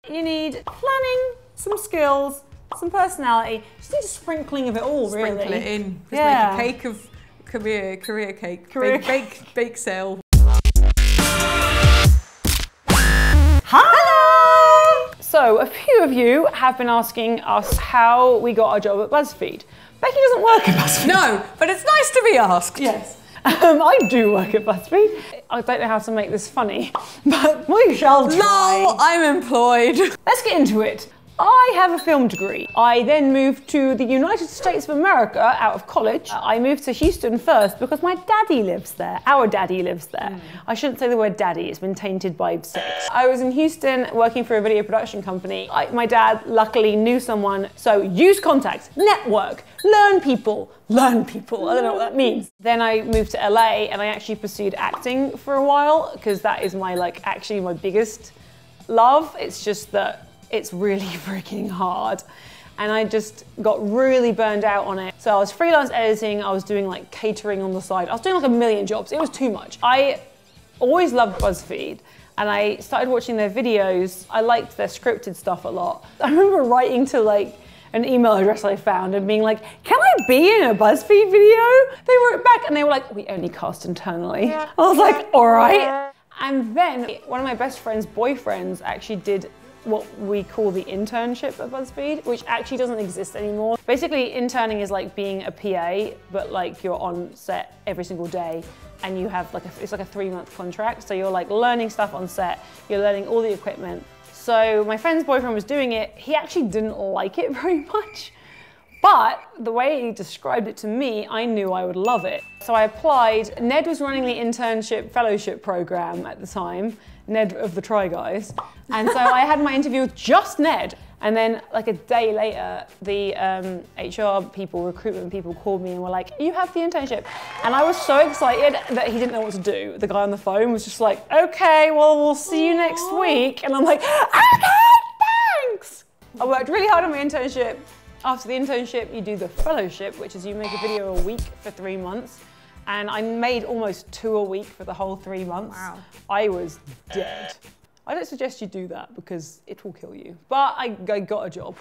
you need planning, some skills, some personality, just need a sprinkling of it all, really. Sprinkle it in. Just make a cake of career cake. Bake sale. Hi! So, a few of you have been asking us how we got our job at BuzzFeed. Becky doesn't work at BuzzFeed. No, but it's nice to be asked. Yes. I do work at BuzzFeed. I don't know how to make this funny, but we shall try. Lol, I'm employed. Let's get into it. I have a film degree. I then moved to the United States of America out of college. I moved to Houston first because my daddy lives there. Our daddy lives there. I shouldn't say the word daddy, it's been tainted by sex. I was in Houston working for a video production company. My dad luckily knew someone, so use contacts, network, learn people. I don't know what that means. Then I moved to LA and I actually pursued acting for a while because that is actually my biggest love. It's just that it's really freaking hard. And I just got really burned out on it. So I was freelance editing, I was doing like catering on the side. I was doing like a million jobs, it was too much. I always loved BuzzFeed and I started watching their videos. I liked their scripted stuff a lot. I remember writing to like an email address I found and being like, can I be in a BuzzFeed video? They wrote back and they were like, we only cast internally. I was like, all right. And then one of my best friend's boyfriends actually did what we call the internship at BuzzFeed, which actually doesn't exist anymore. Basically, interning is like being a PA, but like you're on set every single day and you have it's like a 3-month contract. So you're like learning stuff on set, you're learning all the equipment. So my friend's boyfriend was doing it. He actually didn't like it very much, but the way he described it to me, I knew I would love it. So I applied. Ned was running the internship fellowship program at the time, Ned of the Try Guys. And so I had my interview with just Ned. And then like a day later, the HR people, recruitment people called me and were like, you have the internship. And I was so excited that he didn't know what to do. The guy on the phone was just like, okay, well, we'll see you next week. And I'm like, okay, thanks. I worked really hard on my internship. After the internship, you do the fellowship, which is you make a video a week for 3 months. And I made almost 2 a week for the whole 3 months. Wow. I was dead. I don't suggest you do that because it will kill you. But I got a job.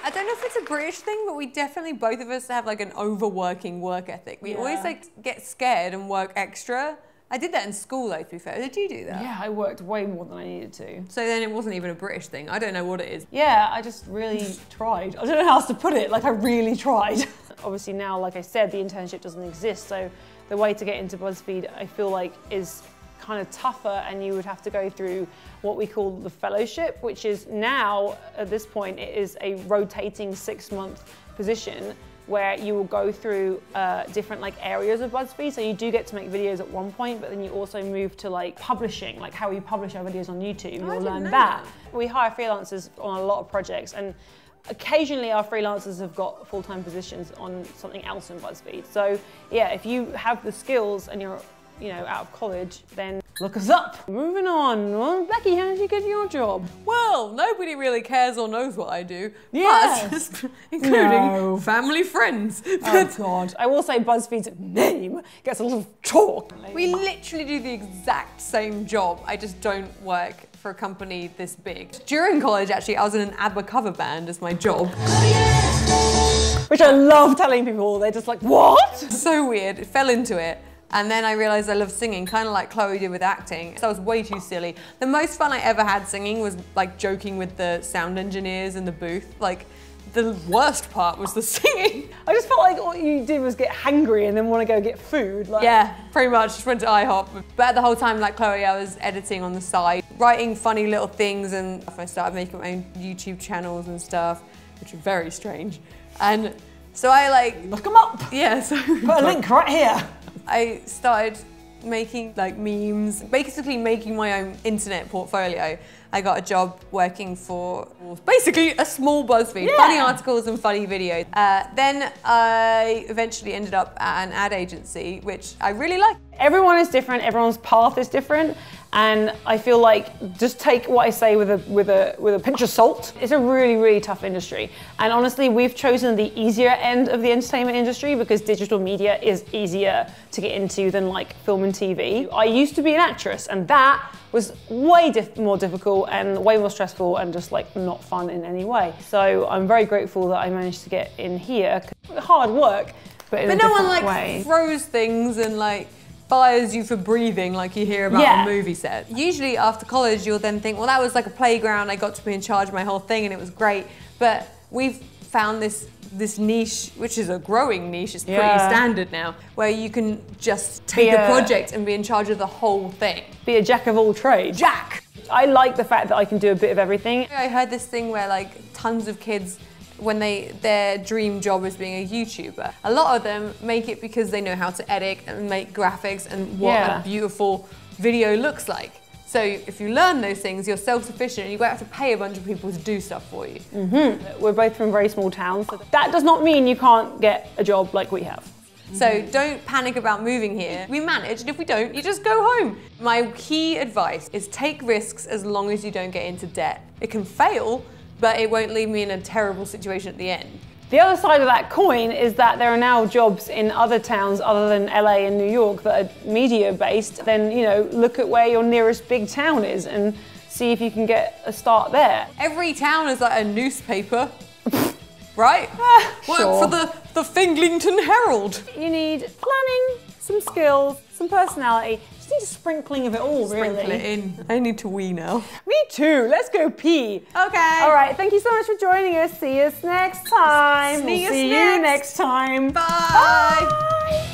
I don't know if it's a British thing, but we definitely, both of us have like an overworking work ethic. We always like get scared and work extra. I did that in school though, to be fair. Did you do that? Yeah, I worked way more than I needed to. So then it wasn't even a British thing. I don't know what it is. Yeah, I just really tried. I don't know how else to put it. Like I really tried. Obviously now, like I said, the internship doesn't exist. So the way to get into BuzzFeed, I feel like, is kind of tougher, and you would have to go through what we call the fellowship, which is now, at this point, it is a rotating 6-month position where you will go through different like areas of BuzzFeed. So you do get to make videos at one point, but then you also move to like publishing, like how we publish our videos on YouTube. You'll learn that. We hire freelancers on a lot of projects, and occasionally our freelancers have got full-time positions on something else in BuzzFeed. So yeah, if you have the skills and you're out of college, then look us up. Moving on. Well, Becky, how did you get your job? Well, nobody really cares or knows what I do. Yes. But, including family, friends. Oh God. I will say BuzzFeed's name gets a little chalk. We literally do the exact same job. I just don't work for a company this big. During college, actually, I was in an ABBA cover band as my job. Which I love telling people. They're just like, what? So weird. It fell into it. And then I realized I loved singing, kind of like Chloe did with acting. So I was way too silly. The most fun I ever had singing was like joking with the sound engineers in the booth. Like the worst part was the singing. I just felt like all you did was get hangry and then want to go get food. Like. Yeah, pretty much, just went to IHOP. But the whole time, like Chloe, I was editing on the side, writing funny little things, and I started making my own YouTube channels and stuff, which are very strange. And so I like... Look them up. Yeah, so... Put a link right here. I started making like memes, basically making my own internet portfolio. I got a job working for basically a small BuzzFeed, funny articles and funny videos. Then I eventually ended up at an ad agency, which I really liked. Everyone is different, everyone's path is different. And I feel like just take what I say with a pinch of salt. It's a really, really tough industry. And honestly, we've chosen the easier end of the entertainment industry because digital media is easier to get into than like film and TV. I used to be an actress, and that was way more difficult and way more stressful and just like not fun in any way. So I'm very grateful that I managed to get in here. Hard work, but in a different way. But no one like throws things and like fires you for breathing like you hear about on movie set. Usually after college you'll then think, well, that was like a playground, I got to be in charge of my whole thing and it was great. But we've found this niche, which is a growing niche, it's pretty standard now, where you can just take a project and be in charge of the whole thing. Be a jack of all trades. Jack! I like the fact that I can do a bit of everything. I heard this thing where like tons of kids, when their dream job is being a YouTuber, a lot of them make it because they know how to edit and make graphics and what a beautiful video looks like. So if you learn those things, you're self-sufficient and you won't have to pay a bunch of people to do stuff for you. We're both from very small towns. So that does not mean you can't get a job like we have. So don't panic about moving here. We manage, and if we don't, you just go home. My key advice is take risks as long as you don't get into debt. It can fail, but it won't leave me in a terrible situation at the end. The other side of that coin is that there are now jobs in other towns other than LA and New York that are media based. Then, you know, look at where your nearest big town is and see if you can get a start there. Every town is like a newspaper, right? Sure. For the Finglington Herald. You need planning, some skills, some personality. Just need a sprinkling of it all, really. Sprinkle it in. I need to wee now. Me too. Let's go pee. Okay. All right. Thank you so much for joining us. See us next time. See you next time. Bye. Bye.